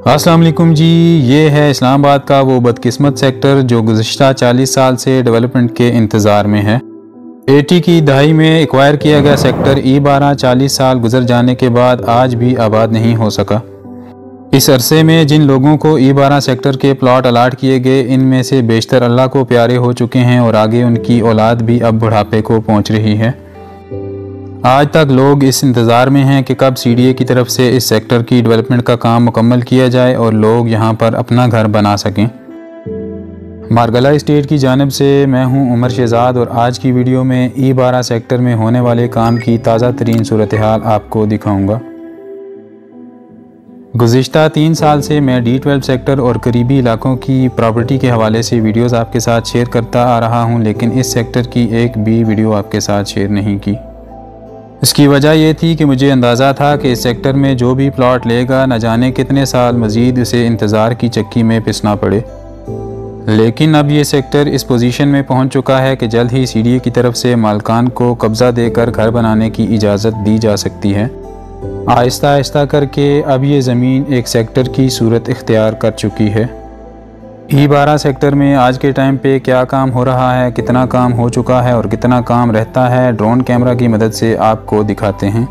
अस्सलाम वालेकुम जी। ये है इस्लामाबाद का वो बदकिस्मत सेक्टर जो गुज़िश्ता 40 साल से डेवलपमेंट के इंतज़ार में है। 80 की दहाई में एक्वायर किया गया सेक्टर E12 40 साल गुजर जाने के बाद आज भी आबाद नहीं हो सका। इस अरसे में जिन लोगों को E12 सेक्टर के प्लॉट अलाट किए गए, इनमें से बेशतर अल्लाह को प्यारे हो चुके हैं और आगे उनकी औलाद भी अब बुढ़ापे को पहुँच रही है। आज तक लोग इस इंतज़ार में हैं कि कब CDA की तरफ से इस सेक्टर की डेवलपमेंट का काम मुकम्मल किया जाए और लोग यहां पर अपना घर बना सकें। मारगला एस्टेट की जानिब से मैं हूं उमर शहजाद और आज की वीडियो में E12 सेक्टर में होने वाले काम की ताज़ा तरीन सूरत हाल आपको दिखाऊंगा। गुज़िश्ता 3 साल से मैं D12 सेक्टर और करीबी इलाकों की प्रॉपर्टी के हवाले से वीडियोज़ आपके साथ शेयर करता आ रहा हूँ, लेकिन इस सेक्टर की एक भी वीडियो आपके साथ शेयर नहीं की। इसकी वजह यह थी कि मुझे अंदाज़ा था कि इस सेक्टर में जो भी प्लॉट लेगा न जाने कितने साल मज़ीद उसे इंतज़ार की चक्की में पिसना पड़े। लेकिन अब ये सेक्टर इस पोजीशन में पहुंच चुका है कि जल्द ही CDA की तरफ से मालकान को कब्ज़ा देकर घर बनाने की इजाज़त दी जा सकती है। आहिस्ता आहिस्ता करके अब ये ज़मीन एक सेक्टर की सूरत इख्तियार कर चुकी है। E12 सेक्टर में आज के टाइम पे क्या काम हो रहा है, कितना काम हो चुका है और कितना काम रहता है, ड्रोन कैमरा की मदद से आपको दिखाते हैं।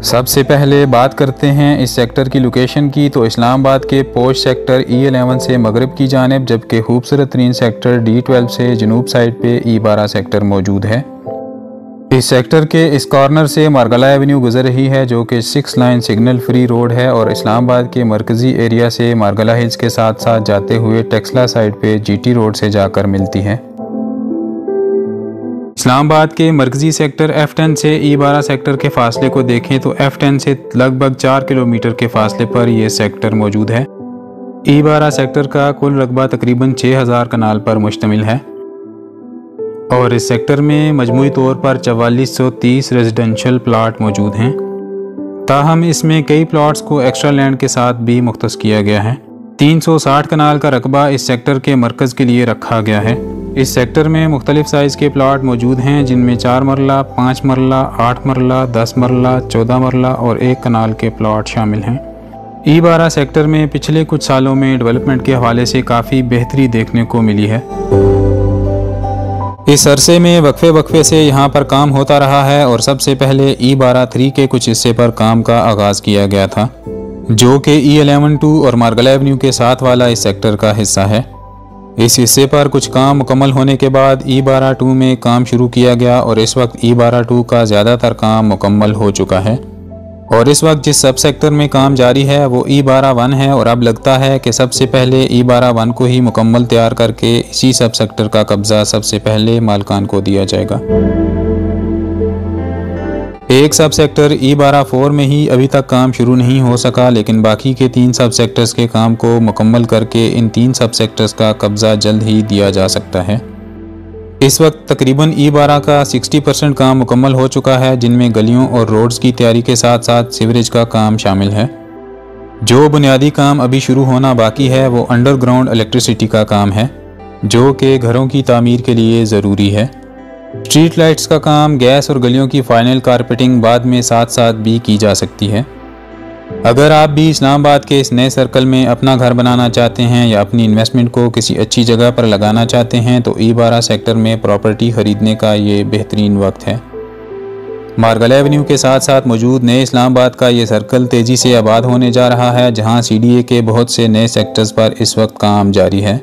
सबसे पहले बात करते हैं इस सेक्टर की लोकेशन की। तो इस्लामाबाद के पोश सेक्टर E11 से मगरिब की जानिब, जबकि खूबसूरत तरीन सेक्टर D12 से जनूब साइड पे E12 सेक्टर मौजूद है। इस सेक्टर के इस कॉर्नर से मारगला एवेन्यू गुजर रही है जो कि 6 लाइन सिग्नल फ्री रोड है और इस्लामाबाद के मरकज़ी एरिया से मारगला हिल्स के साथ साथ जाते हुए टेक्सला साइड पे GT रोड से जाकर मिलती है। इस्लामाबाद के मरकज़ी सेक्टर F10 से E12 सेक्टर के फासले को देखें तो F10 से लगभग 4 किलोमीटर के फासले पर यह सेक्टर मौजूद है। E12 सेक्टर का कुल रकबा तकरीबन 6000 कनाल पर मुश्तमिल है और इस सेक्टर में मजमूई तौर पर 4430 रेजिडेंशियल प्लाट मौजूद हैं। ताहम इसमें कई प्लाट्स को एक्स्ट्रा लैंड के साथ भी मुख्तस किया गया है। 360 कनाल का रकबा इस सेक्टर के मरकज़ के लिए रखा गया है। इस सेक्टर में मुख्तलिफ साइज़ के प्लाट मौजूद हैं जिनमें 4 मरला, 5 मरला, 8 मरला, 10 मरला, 14 मरला और 1 कनाल के प्लाट शामिल हैं। E12 सेक्टर में पिछले कुछ सालों में डेवलपमेंट के हवाले से काफ़ी बेहतरी देखने को मिली है। इस अरसे में वक्फे से यहाँ पर काम होता रहा है और सबसे पहले E12-3 के कुछ हिस्से पर काम का आगाज़ किया गया था जो कि E11-2 और मारगला एवेन्यू के साथ वाला इस सेक्टर का हिस्सा है। इस हिस्से पर कुछ काम मुकम्मल होने के बाद E12-2 में काम शुरू किया गया और इस वक्त E12-2 का ज़्यादातर काम मुकम्मल हो चुका है और इस वक्त जिस सब सेक्टर में काम जारी है वो E12-1 है और अब लगता है कि सबसे पहले E12-1 को ही मुकम्मल तैयार करके इसी सब सेक्टर का कब्ज़ा सबसे पहले मालकान को दिया जाएगा। एक सब सेक्टर E12-4 में ही अभी तक काम शुरू नहीं हो सका, लेकिन बाकी के 3 सब सेक्टर्स के काम को मुकम्मल करके इन 3 सब सेक्टर्स का कब्ज़ा जल्द ही दिया जा सकता है। इस वक्त तकरीबन E12 का 60% काम मुकम्मल हो चुका है, जिनमें गलियों और रोड्स की तैयारी के साथ साथ सीवरेज का काम शामिल है। जो बुनियादी काम अभी शुरू होना बाकी है वो अंडरग्राउंड इलेक्ट्रिसिटी का काम है जो कि घरों की तामीर के लिए ज़रूरी है। स्ट्रीट लाइट्स का काम, गैस और गलियों की फाइनल कारपेटिंग बाद में साथ साथ भी की जा सकती है। अगर आप भी इस्लामाबाद के इस नए सर्कल में अपना घर बनाना चाहते हैं या अपनी इन्वेस्टमेंट को किसी अच्छी जगह पर लगाना चाहते हैं तो E12 सेक्टर में प्रॉपर्टी ख़रीदने का ये बेहतरीन वक्त है। मारगला एवेन्यू के साथ साथ मौजूद नए इस्लामाबाद का ये सर्कल तेज़ी से आबाद होने जा रहा है, जहां CDA के बहुत से नए सेक्टर्स पर इस वक्त काम जारी है।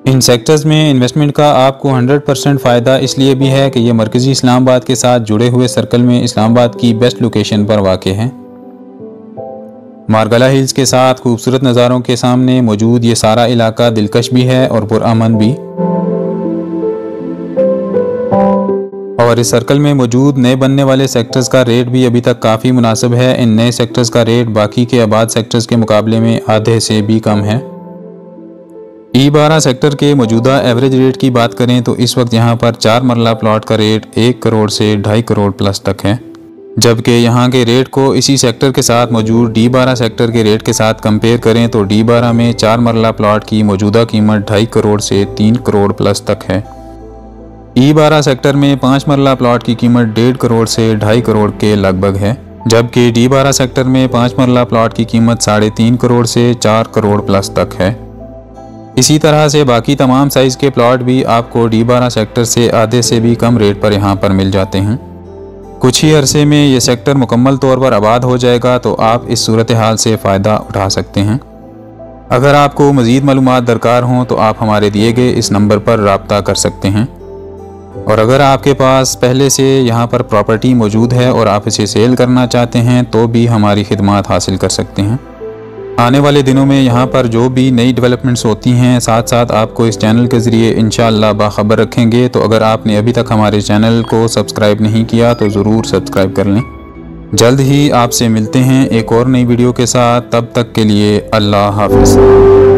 इन सेक्टर्स में इन्वेस्टमेंट का आपको 100% फ़ायदा इसलिए भी है कि ये मरकज़ी इस्लामाबाद के साथ जुड़े हुए सर्कल में इस्लामाबाद की बेस्ट लोकेशन पर वाक़े हैं। मारगला हिल्स के साथ खूबसूरत नज़ारों के सामने मौजूद ये सारा इलाका दिलकश भी है और पुरअमन भी। और इस सर्कल में मौजूद नए बनने वाले सेक्टर्स का रेट भी अभी तक काफ़ी मुनासिब है। इन नए सेक्टर्स का रेट बाकी के आबाद सेक्टर्स के मुकाबले में आधे से भी कम है। E12 सेक्टर के मौजूदा एवरेज रेट की बात करें तो इस वक्त यहाँ पर 4 मरला प्लॉट का रेट 1 करोड़ से 2.5 करोड़ प्लस तक है, जबकि यहाँ के रेट को इसी सेक्टर के साथ मौजूद D12 सेक्टर के रेट के साथ कंपेयर करें तो D12 में 4 मरला प्लॉट की मौजूदा कीमत 2.5 करोड़ से 3 करोड़ प्लस तक है। E12 सेक्टर में 5 मरला प्लॉट की कीमत 1.5 करोड़ से 2.5 करोड़ के लगभग है। जबकि D12 सेक्टर में 5 मरला प्लॉट की कीमत 3.5 करोड़ से 4 करोड़ प्लस तक है। इसी तरह से बाकी तमाम साइज़ के प्लॉट भी आपको D12 सेक्टर से आधे से भी कम रेट पर यहाँ पर मिल जाते हैं। कुछ ही अरसे में ये सेक्टर मुकम्मल तौर पर आबाद हो जाएगा तो आप इस सूरत हाल से फ़ायदा उठा सकते हैं। अगर आपको मज़ीद मालूमात दरकार हों तो आप हमारे दिए गए इस नंबर पर रब्ता कर सकते हैं। और अगर आपके पास पहले से यहाँ पर प्रॉपर्टी मौजूद है और आप इसे सेल करना चाहते हैं तो भी हमारी खिदमत हासिल कर सकते हैं। आने वाले दिनों में यहाँ पर जो भी नई डेवलपमेंट्स होती हैं साथ साथ आपको इस चैनल के ज़रिए इंशाअल्लाह बाखबर रखेंगे। तो अगर आपने अभी तक हमारे चैनल को सब्सक्राइब नहीं किया तो ज़रूर सब्सक्राइब कर लें। जल्द ही आपसे मिलते हैं एक और नई वीडियो के साथ, तब तक के लिए अल्लाह हाफ़िज़।